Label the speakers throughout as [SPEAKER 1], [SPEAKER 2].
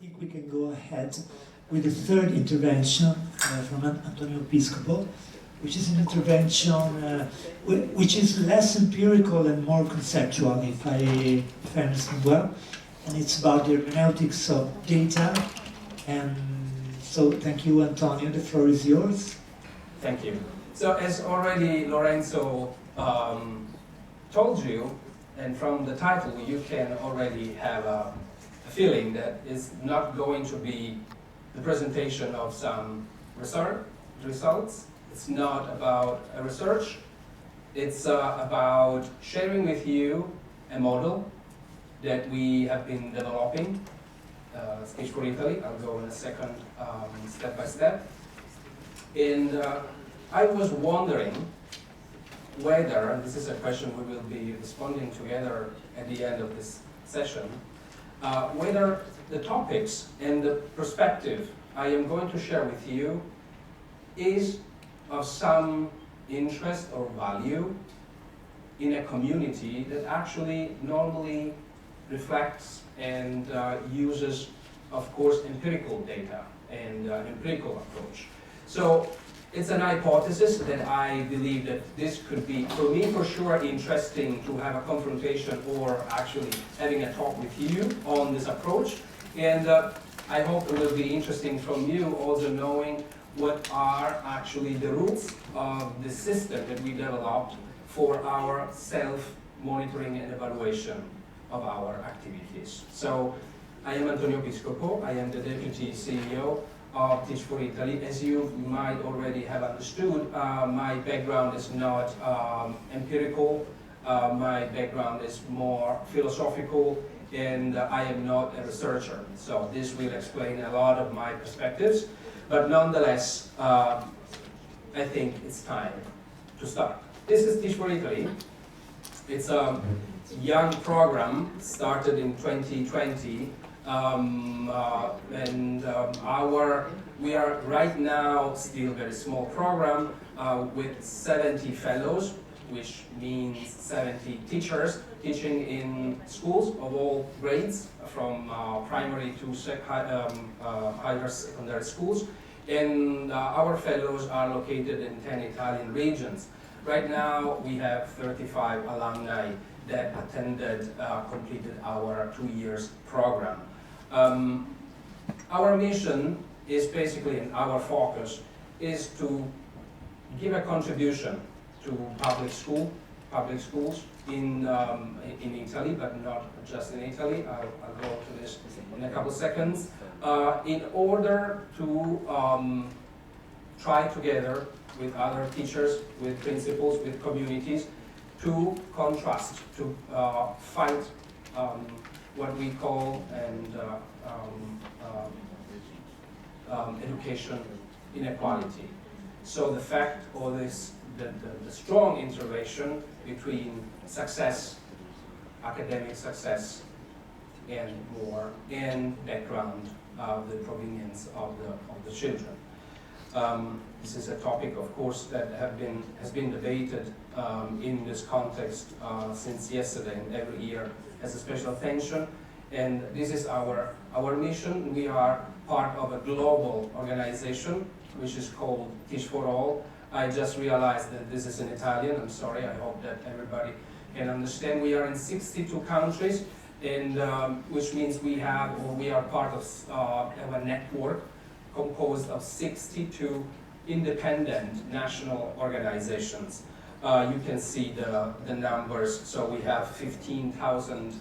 [SPEAKER 1] think we can go ahead with the third intervention from Antonio Piscopo, which is an intervention which is less empirical and more conceptual, if I understand well. And it's about the hermeneutics of data. And so thank you, Antonio. The floor is yours.
[SPEAKER 2] Thank you. So as already Lorenzo told you, and from the title you can already have a feeling that it's not going to be the presentation of some results. It's not about a research. It's about sharing with you a model that we have been developing, Speech for Italy. I'll go in a second, step by step. And I was wondering whether, and this is a question we will be responding together at the end of this session, whether the topics and the perspective I am going to share with you is of some interest or value in a community that actually normally reflects and uses, of course, empirical data and empirical approach. So it's an hypothesis that I believe that this could be, for me for sure, interesting to have a confrontation or actually having a talk with you on this approach. And I hope it will be interesting from you also knowing what are actually the roots of the system that we developed for our self-monitoring and evaluation of our activities. So I am Antonio Piscopo. I am the Deputy CEO of Teach for Italy. As you might already have understood, my background is not empirical. My background is more philosophical, and I am not a researcher. So this will explain a lot of my perspectives. But nonetheless, I think it's time to start. This is Teach for Italy. It's a young program started in 2020. We are right now still a very small program with 70 fellows, which means 70 teachers teaching in schools of all grades, from primary to higher secondary schools. And our fellows are located in 10 Italian regions. Right now we have 35 alumni that completed our 2 years program. Our mission is basically, and our focus is to give a contribution to public schools in Italy, but not just in Italy. I'll go to this in a couple seconds. In order to try together with other teachers, with principals, with communities, to contrast, to fight what we call education inequality. So the fact of this, the strong interrelation between success, academic success, and more, and background of the provenience of the children. This is a topic, of course, that has been debated in this context since yesterday, and every year has a special attention. And this is our mission. We are part of a global organization which is called Teach for All. I just realized that this is in Italian. I'm sorry. I hope that everybody can understand. We are in 62 countries, and which means we are part of a network composed of 62 independent national organizations. You can see the numbers. So we have 15,000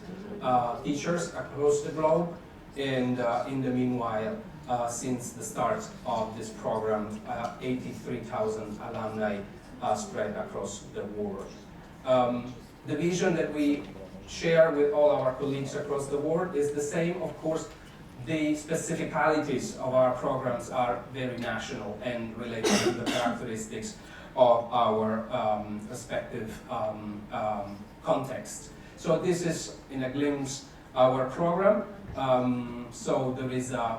[SPEAKER 2] teachers across the globe, and in the meanwhile, since the start of this program, 83,000 alumni spread across the world. The vision that we share with all our colleagues across the world is the same. Of course, the specificities of our programs are very national and related to the characteristics of our respective context. So this is, in a glimpse, our program. So there is a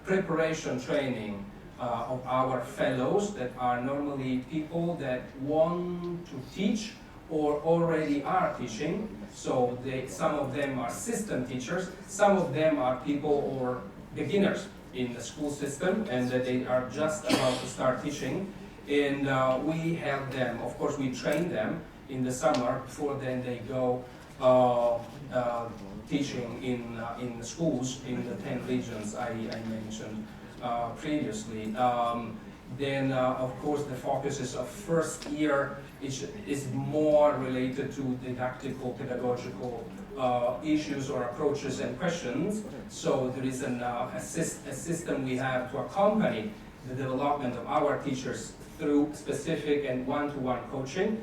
[SPEAKER 2] preparation training of our fellows that are normally people that want to teach or already are teaching. So some of them are system teachers, some of them are people or beginners in the school system, and they are just about to start teaching. And we help them, of course we train them in the summer, before then they go teaching in the schools in the 10 regions I mentioned previously. Then, of course, the focuses of first year is more related to didactical, pedagogical issues or approaches and questions. So there is a system we have to accompany the development of our teachers through specific and one-to-one coaching.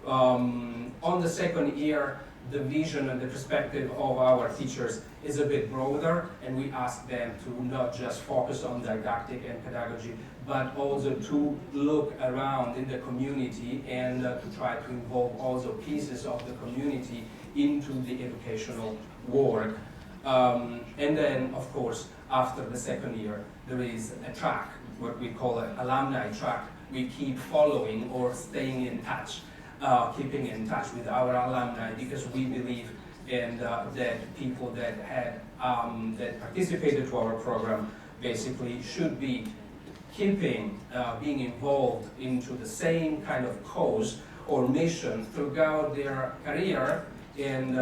[SPEAKER 2] On the second year, the vision and the perspective of our teachers is a bit broader, and we ask them to not just focus on didactic and pedagogy, but also to look around in the community and to try to involve also pieces of the community into the educational work. And then, of course, after the second year, there is a track, what we call an alumni track. We keep following or staying in touch, keeping in touch with our alumni, because we believe in that people that had that participated to our program basically should be keeping being involved into the same kind of cause or mission throughout their career, and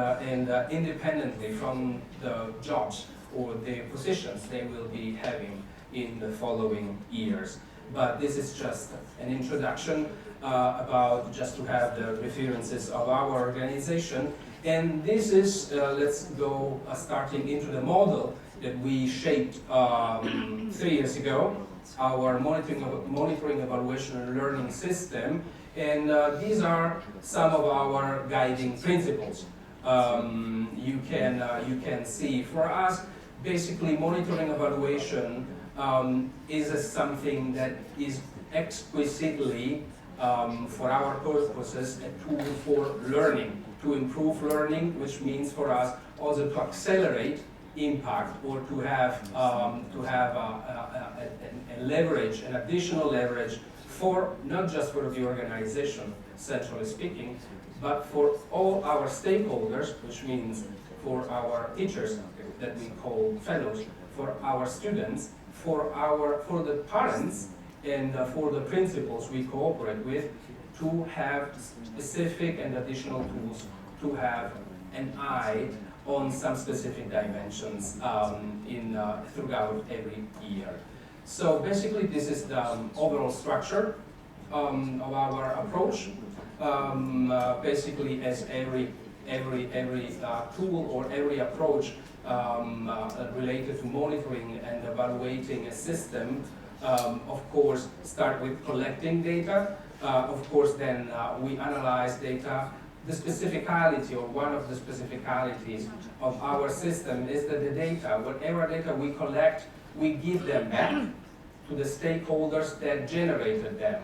[SPEAKER 2] independently from the jobs or the positions they will be having in the following years. But this is just an introduction about just to have the references of our organization. And this is, let's go starting into the model that we shaped 3 years ago, our monitoring, evaluation, and learning system. And these are some of our guiding principles. You can see for us, basically monitoring evaluation is something that is exquisitely, for our purposes, a tool for learning, to improve learning, which means for us also to accelerate impact, or to have a leverage, an additional leverage for not just for the organization, centrally speaking, but for all our stakeholders, which means for our teachers that we call fellows, for our students, for the parents, and for the principals we cooperate with, to have specific and additional tools to have an eye on some specific dimensions throughout every year. So basically this is the overall structure of our approach. Basically, as every tool or every approach related to monitoring and evaluating a system, of course, start with collecting data. Of course, then we analyze data. The specificality, or one of the specificalities of our system, is that the data, whatever data we collect, we give them back to the stakeholders that generated them.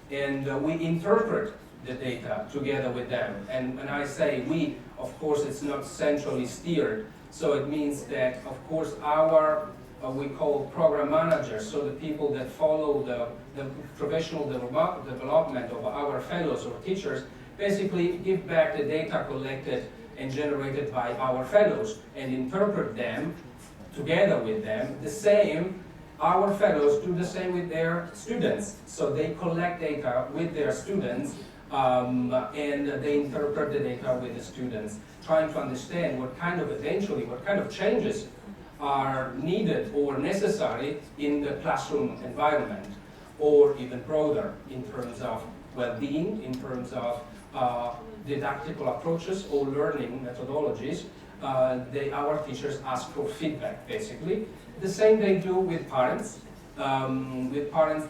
[SPEAKER 2] And we interpret the data together with them. And when I say we, of course, it's not centrally steered. So it means that, of course, our we call program managers, so the people that follow the professional development of our fellows or teachers, basically give back the data collected and generated by our fellows and interpret them together with them. The same, our fellows do the same with their students. So they collect data with their students and they interpret the data with the students, trying to understand what kind of changes are needed or necessary in the classroom environment, or even broader in terms of well-being, in terms of didactical approaches or learning methodologies. Our teachers ask for feedback, basically. The same they do with parents. Parents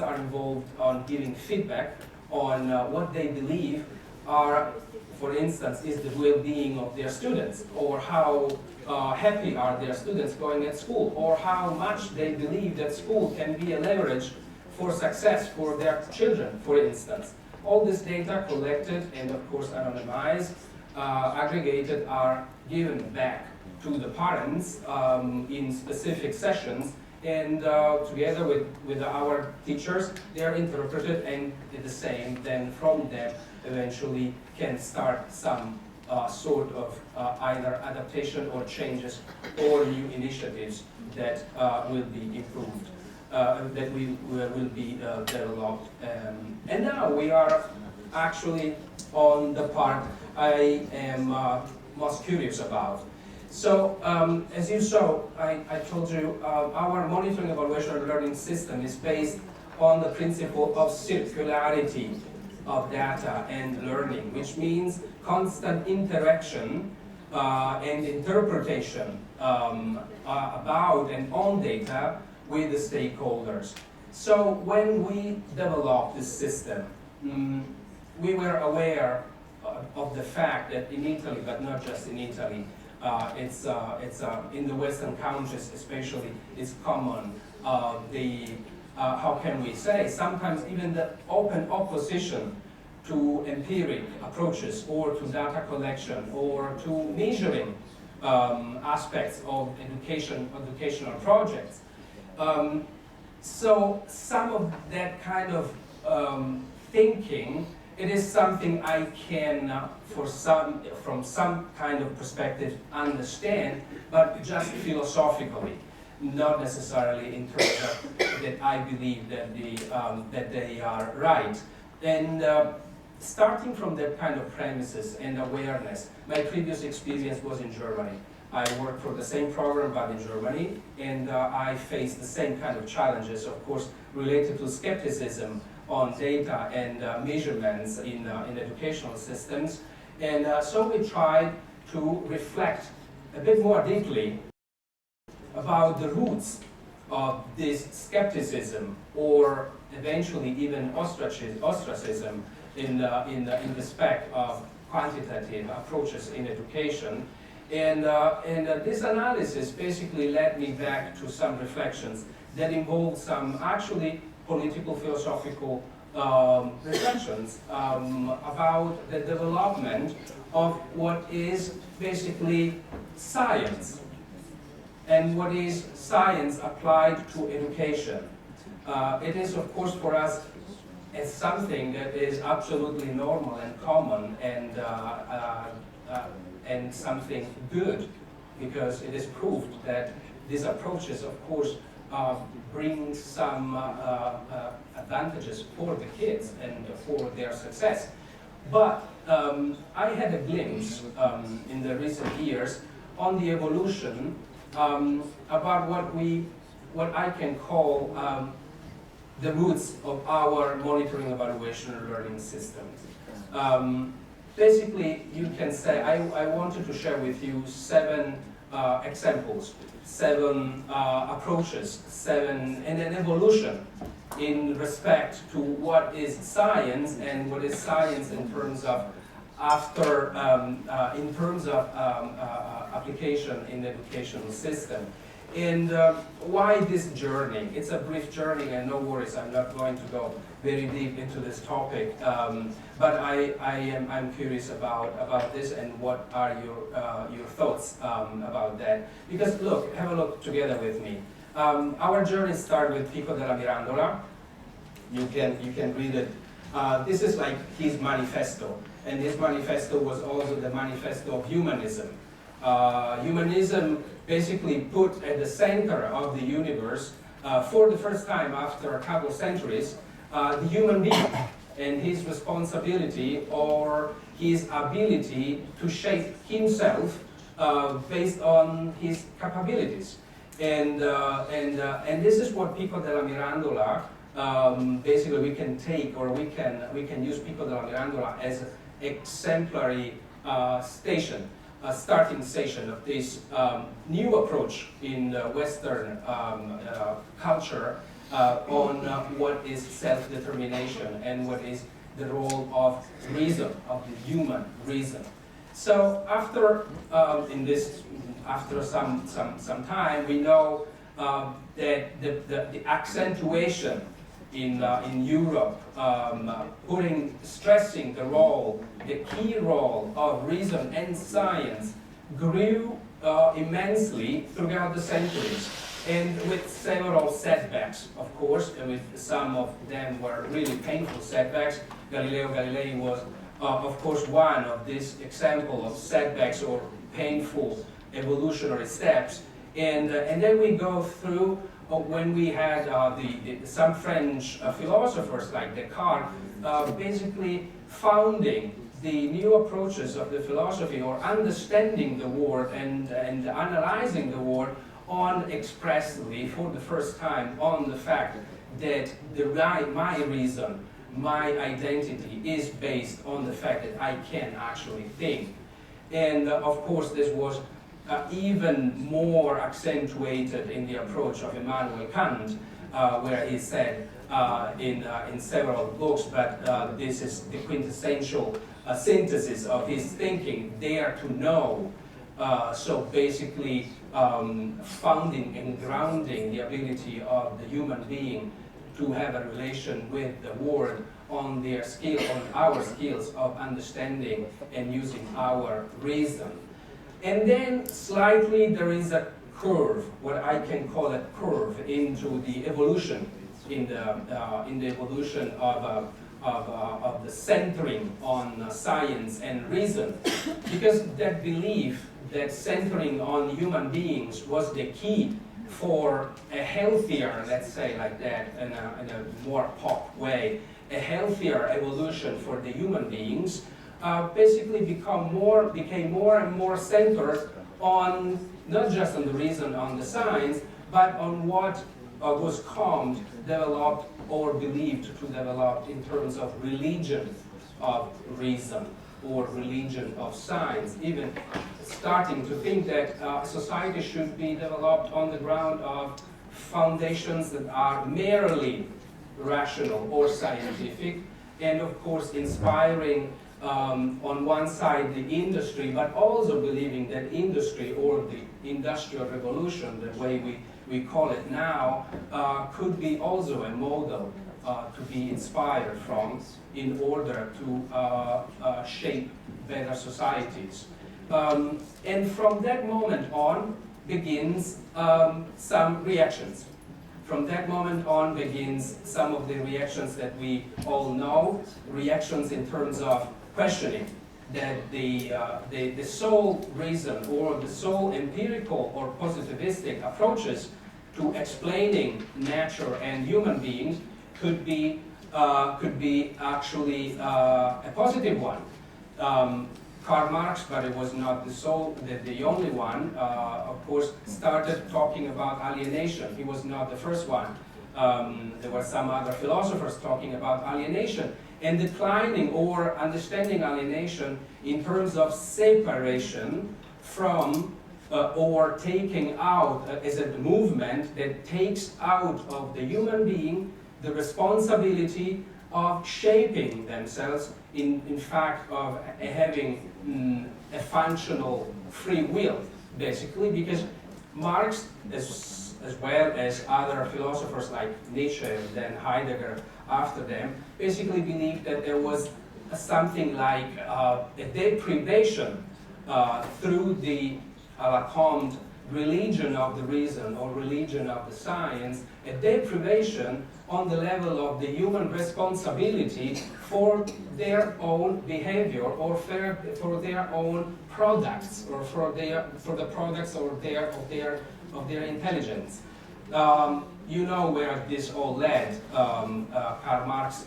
[SPEAKER 2] are involved on giving feedback on what they believe are, for instance, is the well-being of their students, or how happy are their students going at school, or how much they believe that school can be a leverage for success for their children, for instance. All this data collected and, of course, anonymized, aggregated, are given back to the parents in specific sessions, and together with our teachers, they are interpreted and the same. Then from them, eventually can start some sort of either adaptation or changes or new initiatives that will be improved, that will be developed. And now we are actually on the part I am most curious about. So, as you saw, I told you our monitoring, evaluation, and learning system is based on the principle of circularity of data and learning, which means constant interaction and interpretation about and on data with the stakeholders. So when we developed this system, we were aware of the fact that in Italy, but not just in Italy, it's in the Western countries especially, it's common. How can we say, sometimes even the open opposition to empiric approaches or to data collection or to measuring aspects of educational projects. So some of that kind of thinking, it is something I can, from some kind of perspective, understand, but just philosophically, not necessarily in terms of that I believe that they are right. And starting from that kind of premises and awareness, my previous experience was in Germany. I worked for the same program, but in Germany, and I faced the same kind of challenges, of course, related to skepticism on data and measurements in educational systems. And so we tried to reflect a bit more deeply about the roots of this skepticism, or eventually even ostracism in respect of quantitative approaches in education. And this analysis basically led me back to some reflections that involved some actually political, philosophical reflections about the development of what is basically science, and what is science applied to education. It is, of course, for us as something that is absolutely normal and common and something good, because it is proved that these approaches, of course, bring some advantages for the kids and for their success. But I had a glimpse in the recent years on the evolution about what I can call the roots of our monitoring, evaluation, and learning systems. Basically, you can say, I wanted to share with you 7 examples, 7 approaches, and an evolution in respect to what is science and what is science in terms of application in the educational system. And why this journey? It's a brief journey, and no worries, I'm not going to go very deep into this topic. But I'm curious about this, and what are your thoughts about that? Because look, have a look together with me. Our journey started with Pico della Mirandola. You can read it. This is like his manifesto, and his manifesto was also the manifesto of humanism. Humanism basically put at the center of the universe, for the first time after a couple of centuries, the human being and his responsibility or his ability to shape himself based on his capabilities. And this is what Pico della Mirandola, basically we can take, or we can use Pico della Mirandola as an exemplary station, a starting station of this new approach in Western culture on what is self-determination and what is the role of reason, of the human reason. So after after some time, we know that the accentuation in Europe, stressing the key role of reason and science grew immensely throughout the centuries. and with several setbacks, of course, and with some of them were really painful setbacks. Galileo Galilei was, of course, one of these examples of setbacks or painful evolutionary steps. And then we go through when we had some French philosophers like Descartes basically founding the new approaches of the philosophy or understanding the world and analyzing the world on expressly for the first time on the fact that my reason, my identity is based on the fact that I can actually think. And of course this was even more accentuated in the approach of Immanuel Kant, where he said in several books, but this is the quintessential synthesis of his thinking, dare to know. So basically founding and grounding the ability of the human being to have a relation with the world on their skill, on our skills of understanding and using our reason. And then slightly there is a curve, what I can call a curve into the evolution, in the evolution of the centering on science and reason, because that belief that centering on human beings was the key for a healthier, let's say like that, in a more pop way, a healthier evolution for the human beings, basically became more and more centered on not just on the reason, on the science, but on what was Comte developed or believed to develop in terms of religion of reason or religion of science, even starting to think that society should be developed on the ground of foundations that are merely rational or scientific, and of course inspiring on one side the industry, but also believing that industry or the industrial revolution, the way we call it now, could be also a model to be inspired from in order to shape better societies. And from that moment on begins some reactions. From that moment on begins some of the reactions that we all know, reactions in terms of questioning that the sole reason or the sole empirical or positivistic approaches to explaining nature and human beings could be actually a positive one. Karl Marx, but it was not the only one, of course, started talking about alienation. He was not the first one. There were some other philosophers talking about alienation and declining or understanding alienation in terms of separation from or taking out as a movement that takes out of the human being the responsibility of shaping themselves, in fact, of having a functional free will, basically, because Marx, as well as other philosophers like Nietzsche and then Heidegger after them, basically believed that there was something like a deprivation through the Comte religion of the reason or religion of the science, a deprivation on the level of the human responsibility for their own behavior or for their own products or for the products or of their intelligence. You know where this all led, Karl Marx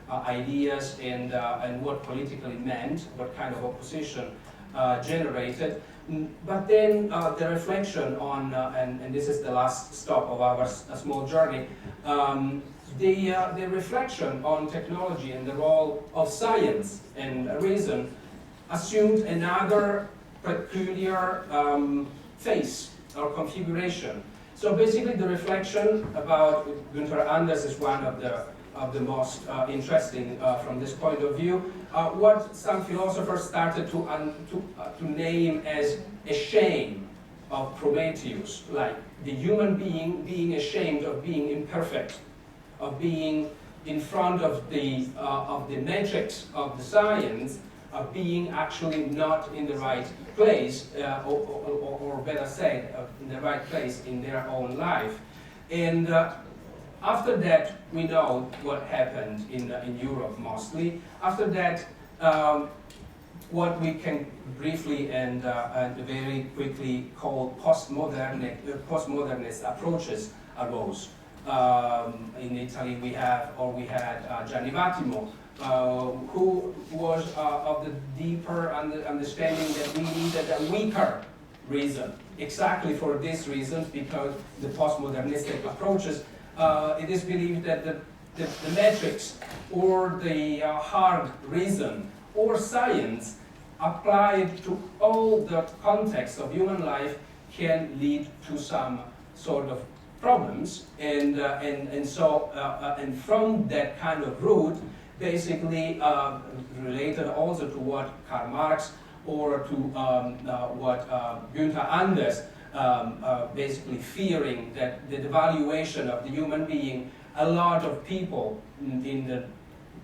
[SPEAKER 2] ideas and what politically meant, what kind of opposition generated. But then the reflection on, and this is the last stop of our small journey, the reflection on technology and the role of science and reason assumed another peculiar face or configuration. So basically the reflection about Günther Anders is one of the most interesting from this point of view. What some philosophers started to name as a shame of Prometheus, like the human being ashamed of being imperfect, of being in front of the matrix of the science, being actually not in the right place, or better said, in the right place in their own life. And after that, we know what happened in Europe mostly. After that, what we can briefly and very quickly call postmodernist approaches arose. In Italy, we had Gianni Vattimo, who was of the deeper understanding that we needed a weaker reason. Exactly for this reason, because the postmodernistic approaches, it is believed that the metrics or the hard reason or science applied to all the context of human life can lead to some sort of problems, and from that kind of route, basically related also to what Karl Marx or to what Günther Anders basically fearing that the devaluation of the human being. A lot of people in the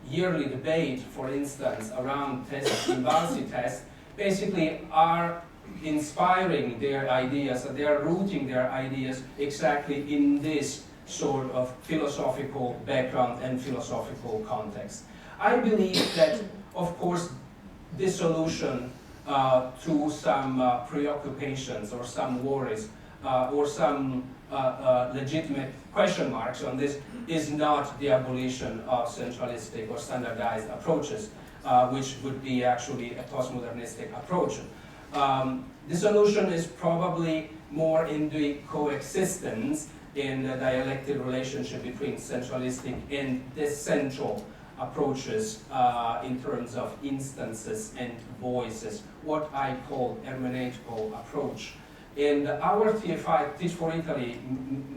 [SPEAKER 2] yearly debate, for instance, around INVALSI test, basically are inspiring their ideas, they are rooting their ideas exactly in this sort of philosophical background and philosophical context. I believe that, of course, this solution to some preoccupations or some worries or some legitimate question marks on this is not the abolition of centralistic or standardized approaches, which would be actually a postmodernistic approach. The solution is probably more in the coexistence in the dialectic relationship between centralistic and decentral approaches in terms of instances and voices, what I call hermeneutical approach. And our TFI, Teach for Italy,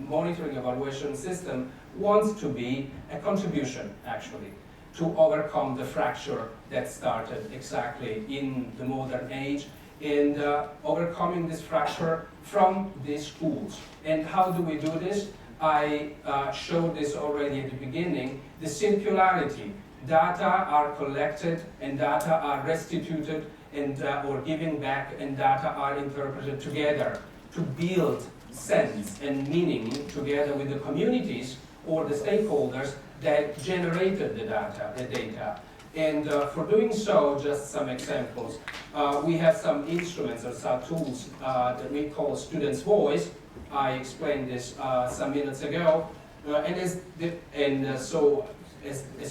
[SPEAKER 2] monitoring evaluation system wants to be a contribution, actually, to overcome the fracture that started exactly in the modern age, and overcoming this fracture from the schools. And how do we do this? I showed this already at the beginning. The circularity. Data are collected and data are restituted and or given back, and data are interpreted together to build sense and meaning together with the communities or the stakeholders that generated the data. And for doing so, just some examples. We have some instruments or some tools that we call Student's Voice. I explained this some minutes ago. As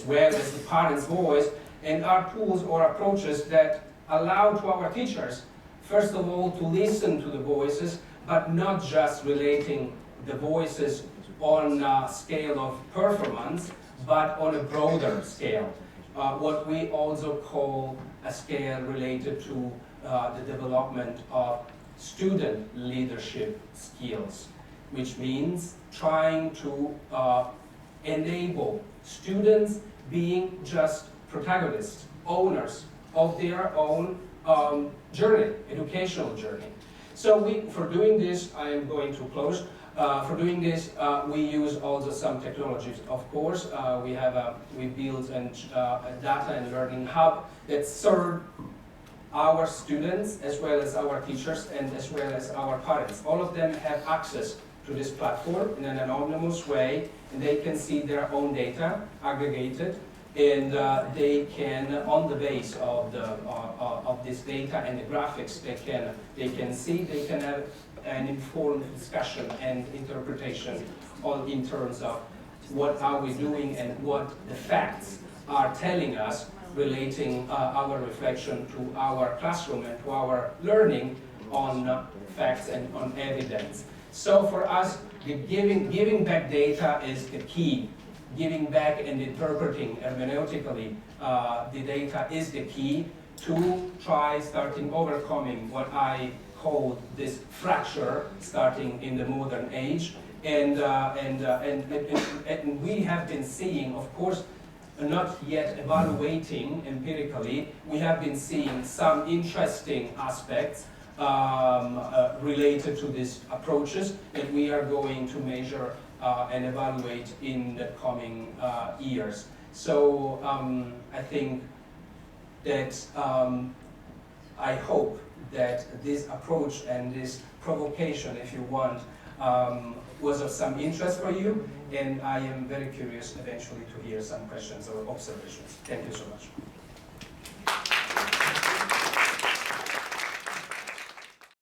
[SPEAKER 2] well as the Parent's Voice, and are tools or approaches that allow to our teachers, first of all, to listen to the voices, but not just relating the voices on a scale of performance, but on a broader scale. What we also call a scale related to the development of student leadership skills, which means trying to enable students being just protagonists, owners of their own journey, educational journey. So for doing this, I am going to close. For doing this, we use also some technologies. Of course, we built a data and learning hub that serves our students as well as our teachers and as well as our parents. All of them have access to this platform in an anonymous way, and they can see their own data aggregated, and they can, on the base of this data and the graphics they can see, they can have an informed discussion and interpretation all in terms of what are we doing and what the facts are telling us relating our reflection to our classroom and to our learning on facts and on evidence. So for us, giving back data is the key. Giving back and interpreting hermeneutically the data is the key to try starting overcoming what I call this fracture starting in the modern age. And we have been seeing, of course, not yet evaluating empirically, we have been seeing some interesting aspects related to these approaches that we are going to measure and evaluate in the coming years. So I think that I hope that this approach and this provocation, if you want, was of some interest for you, and I am very curious eventually to hear some questions or observations. Thank you so much.